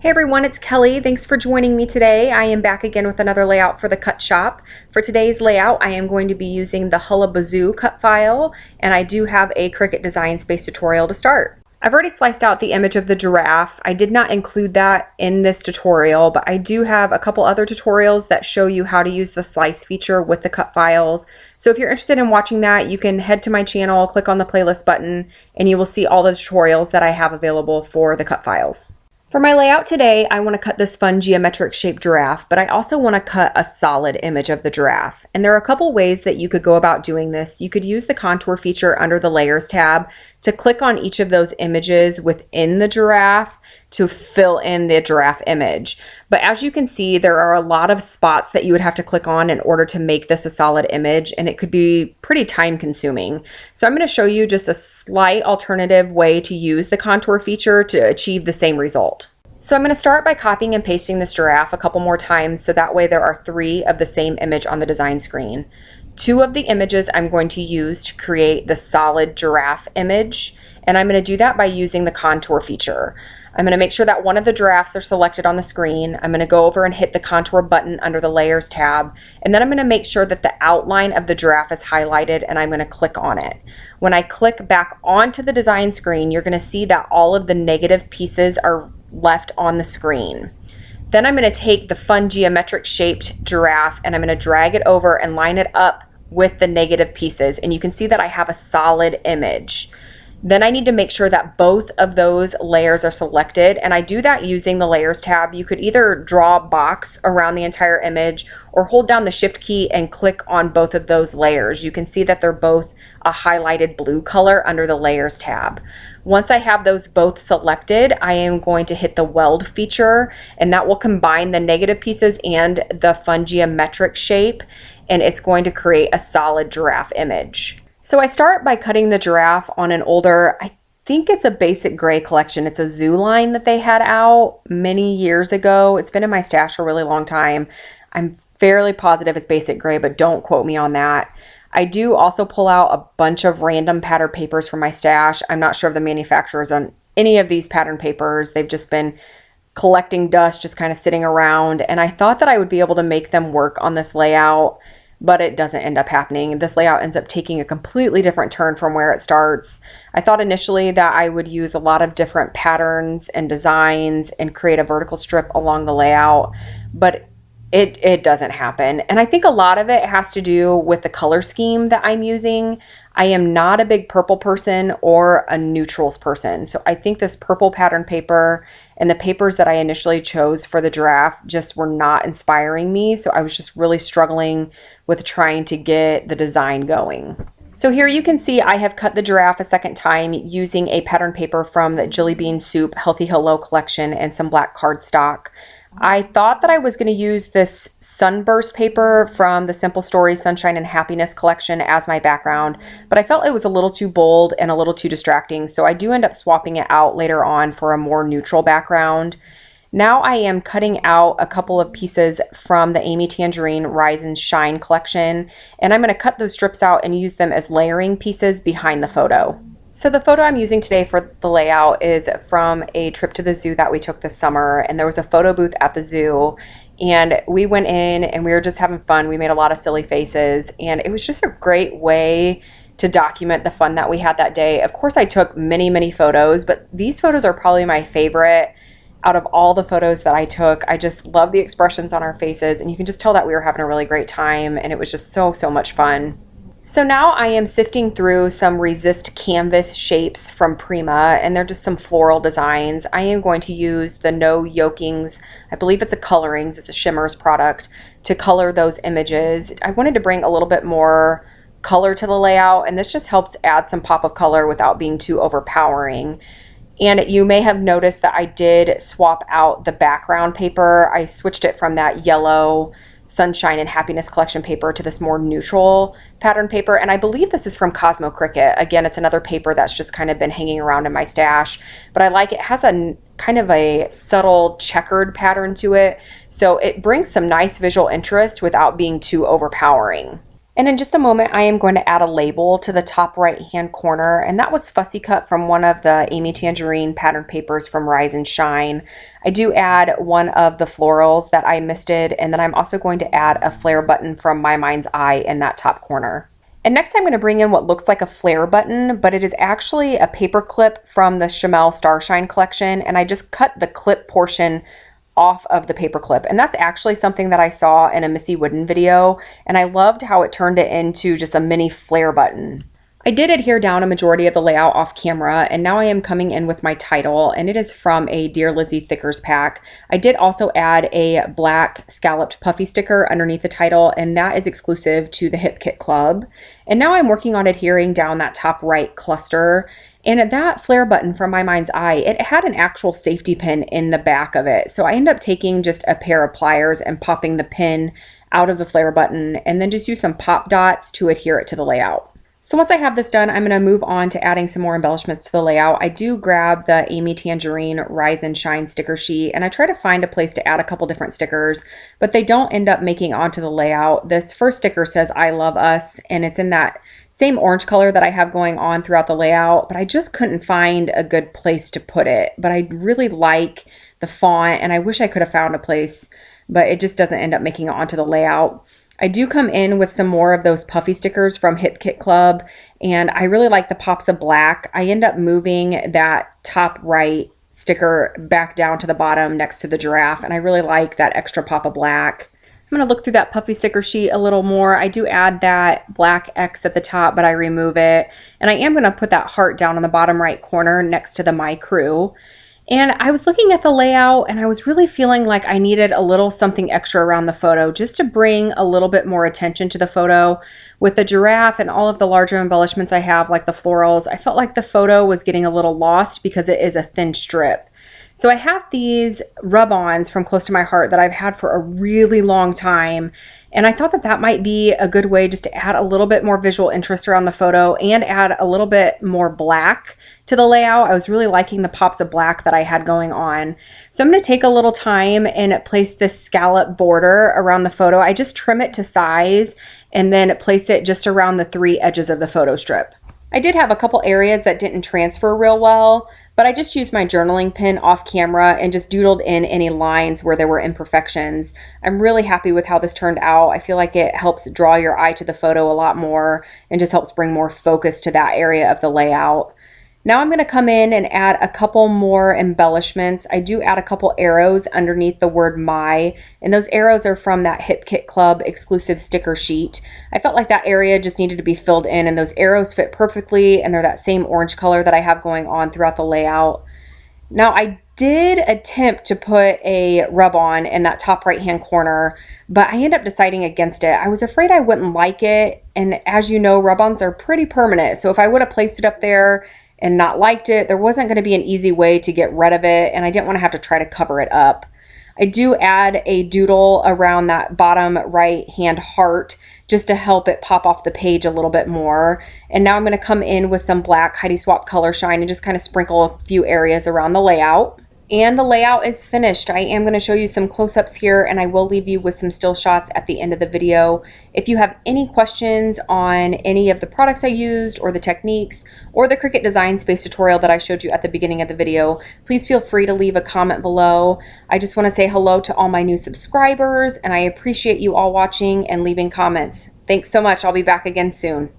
Hey everyone, it's Kelly. Thanks for joining me today. I am back again with another layout for the cut shop. For today's layout, I am going to be using the Hullabazoo cut file, and I do have a Cricut Design Space tutorial to start. I've already sliced out the image of the giraffe. I did not include that in this tutorial, but I do have a couple other tutorials that show you how to use the slice feature with the cut files. So if you're interested in watching that, you can head to my channel, click on the playlist button, and you will see all the tutorials that I have available for the cut files. For my layout today, I want to cut this fun geometric shaped giraffe, but I also want to cut a solid image of the giraffe. And there are a couple ways that you could go about doing this. You could use the contour feature under the layers tab to click on each of those images within the giraffe to fill in the giraffe image. But as you can see, there are a lot of spots that you would have to click on in order to make this a solid image, and it could be pretty time consuming. So I'm going to show you just a slight alternative way to use the contour feature to achieve the same result. So I'm going to start by copying and pasting this giraffe a couple more times, so that way there are 3 of the same image on the design screen. 2 of the images I'm going to use to create the solid giraffe image, and I'm going to do that by using the contour feature. I'm going to make sure that one of the giraffes are selected on the screen. I'm going to go over and hit the contour button under the layers tab, and then I'm going to make sure that the outline of the giraffe is highlighted, and I'm going to click on it. When I click back onto the design screen, you're going to see that all of the negative pieces are left on the screen. Then I'm going to take the fun geometric shaped giraffe and I'm going to drag it over and line it up with the negative pieces, and you can see that I have a solid image. Then I need to make sure that both of those layers are selected, and I do that using the layers tab. You could either draw a box around the entire image or hold down the shift key and click on both of those layers. You can see that they're both a highlighted blue color under the layers tab. Once I have those both selected, I am going to hit the weld feature, and that will combine the negative pieces and the fun geometric shape, and it's going to create a solid giraffe image. So I start by cutting the giraffe on an older, I think it's a basic gray collection. It's a zoo line that they had out many years ago. It's been in my stash for a really long time. I'm fairly positive it's basic gray, but don't quote me on that. I do also pull out a bunch of random pattern papers from my stash. I'm not sure of the manufacturers on any of these pattern papers. They've just been collecting dust, just kind of sitting around. And I thought that I would be able to make them work on this layout, but it doesn't end up happening. This layout ends up taking a completely different turn from where it starts. I thought initially that I would use a lot of different patterns and designs and create a vertical strip along the layout, but it doesn't happen. And I think a lot of it has to do with the color scheme that I'm using. I am not a big purple person or a neutrals person. So I think this purple pattern paper and the papers that I initially chose for the giraffe just were not inspiring me. So I was just really struggling with trying to get the design going. So here you can see I have cut the giraffe a second time using a pattern paper from the Jelly Bean Soup Healthy Hello collection and some black cardstock. I thought that I was going to use this sunburst paper from the Simple Stories Sunshine and Happiness collection as my background, but I felt it was a little too bold and a little too distracting, so I do end up swapping it out later on for a more neutral background. Now I am cutting out a couple of pieces from the Amy Tangerine Rise and Shine collection, and I'm going to cut those strips out and use them as layering pieces behind the photo. So the photo I'm using today for the layout is from a trip to the zoo that we took this summer, and there was a photo booth at the zoo, and we went in and we were just having fun. We made a lot of silly faces, and it was just a great way to document the fun that we had that day. Of course, I took many photos, but these photos are probably my favorite out of all the photos that I took. I just love the expressions on our faces, and you can just tell that we were having a really great time, and it was just so much fun. So now I am sifting through some resist canvas shapes from Prima, and they're just some floral designs. I am going to use the No Yokings, I believe it's a Colorings, it's a Shimmers product, to color those images. I wanted to bring a little bit more color to the layout, and this just helps add some pop of color without being too overpowering. And you may have noticed that I did swap out the background paper. I switched it from that yellow Sunshine and Happiness collection paper to this more neutral pattern paper, and I believe this is from Cosmo Cricut. Again, it's another paper that's just kind of been hanging around in my stash, but I like it. It has a kind of a subtle checkered pattern to it, so it brings some nice visual interest without being too overpowering. And in just a moment, I am going to add a label to the top right-hand corner, and that was fussy cut from one of the Amy Tangerine pattern papers from Rise and Shine. I do add one of the florals that I misted, and then I'm also going to add a flare button from My Mind's Eye in that top corner. And next I'm going to bring in what looks like a flare button, but it is actually a paper clip from the Chamel Starshine collection, and I just cut the clip portion off of the paper clip. And that's actually something that I saw in a Missy Wooden video, and I loved how it turned it into just a mini flare button. I did adhere down a majority of the layout off camera, and now I am coming in with my title, and it is from a Dear Lizzie Thickers pack. I did also add a black scalloped puffy sticker underneath the title, and that is exclusive to the Hip Kit Club. And now I'm working on adhering down that top right cluster. And that flare button from My Mind's Eye, it had an actual safety pin in the back of it. So I ended up taking just a pair of pliers and popping the pin out of the flare button, and then just use some pop dots to adhere it to the layout. So once I have this done, I'm going to move on to adding some more embellishments to the layout. I do grab the Amy Tangerine Rise and Shine sticker sheet, and I try to find a place to add a couple different stickers, but they don't end up making onto the layout. This first sticker says I love us, and it's in that same orange color that I have going on throughout the layout, but I just couldn't find a good place to put it. But I really like the font, and I wish I could have found a place, but it just doesn't end up making it onto the layout. I do come in with some more of those puffy stickers from Hip Kit Club, and I really like the pops of black. I end up moving that top right sticker back down to the bottom next to the giraffe, and I really like that extra pop of black. I'm going to look through that puffy sticker sheet a little more. I do add that black X at the top, but I remove it. And I am going to put that heart down on the bottom right corner next to the My Crew. And I was looking at the layout, and I was really feeling like I needed a little something extra around the photo just to bring a little bit more attention to the photo. With the giraffe and all of the larger embellishments I have, like the florals, I felt like the photo was getting a little lost because it is a thin strip. So I have these rub-ons from Close to My Heart that I've had for a really long time, and I thought that that might be a good way just to add a little bit more visual interest around the photo and add a little bit more black to the layout. I was really liking the pops of black that I had going on. So I'm going to take a little time and place this scallop border around the photo. I just trim it to size and then place it just around the three edges of the photo strip. I did have a couple areas that didn't transfer real well, but I just used my journaling pen off camera and just doodled in any lines where there were imperfections. I'm really happy with how this turned out. I feel like it helps draw your eye to the photo a lot more and just helps bring more focus to that area of the layout. Now I'm going to come in and add a couple more embellishments. I do add a couple arrows underneath the word My, and those arrows are from that Hip Kit Club exclusive sticker sheet. I felt like that area just needed to be filled in, and those arrows fit perfectly, and they're that same orange color that I have going on throughout the layout. Now I did attempt to put a rub-on in that top right hand corner, but I ended up deciding against it. I was afraid I wouldn't like it, and as you know, rub-ons are pretty permanent, so if I would have placed it up there and not liked it, there wasn't going to be an easy way to get rid of it, and I didn't want to have to try to cover it up. I do add a doodle around that bottom right hand heart just to help it pop off the page a little bit more. And now I'm going to come in with some black Heidi Swapp Color Shine and just kind of sprinkle a few areas around the layout. And the layout is finished. I am going to show you some close-ups here, and I will leave you with some still shots at the end of the video. If you have any questions on any of the products I used or the techniques or the Cricut Design Space tutorial that I showed you at the beginning of the video, please feel free to leave a comment below. I just want to say hello to all my new subscribers, and I appreciate you all watching and leaving comments. Thanks so much. I'll be back again soon.